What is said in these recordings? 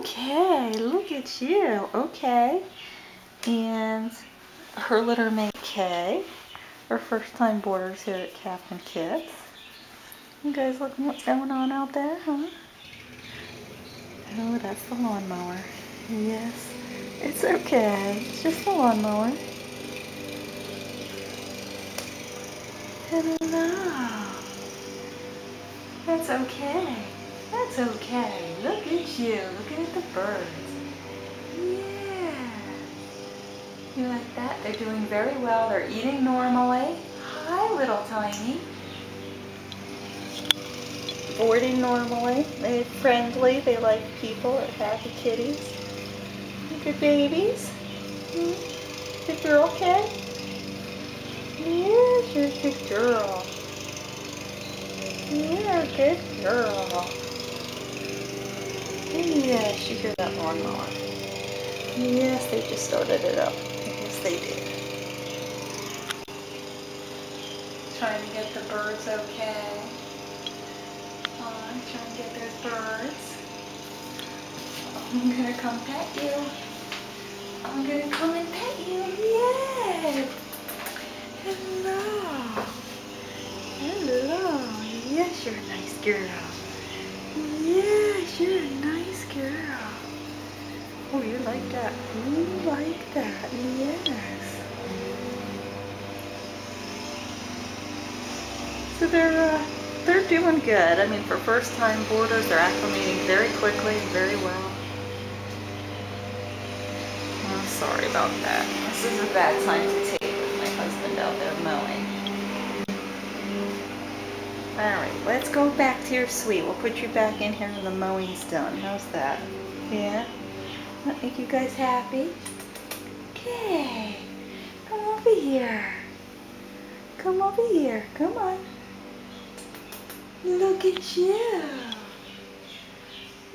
Okay, look at you. Okay. And her litter mate Kay, our first time boarders here at Captain Kids. You guys looking what's going on out there, huh? Oh, that's the lawnmower. Yes, it's okay. It's just the lawnmower. Hello. That's okay. That's okay. Look at you. Looking at the birds. Yeah. You like that? They're doing very well. They're eating normally. Hi, little tiny. Boarding normally. They're friendly. They like people. They're happy kitties. Good babies. Good girl, Kay? Yes, you're a good girl. You're a good girl. Yes, you hear that lawnmower. Yes, they just started it up. Yes, they did. Trying to get the birds okay. Trying to get those birds. I'm gonna come pet you. I'm gonna come and pet you. Yay! Hello. Hello. Yes, you're a nice girl. Yes, you're a nice girl. Oh, you like that. You like that. Yes. So they're doing good. I mean, for first-time boarders, they're acclimating very quickly, very well. I'm sorry about that. This is a bad time to take with my husband out there mowing. Alright, let's go back to your suite. We'll put you back in here when the mowing's done. How's that? Yeah? That make you guys happy? Okay. Come over here. Come over here. Come on. Look at you.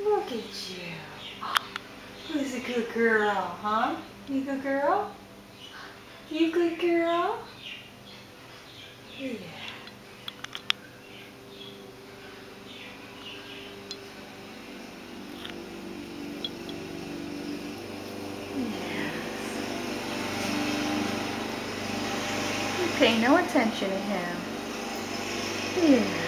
Look at you. Who's a good girl, huh? You good girl? You good girl? Yeah. Yes. You pay no attention to him. Yeah.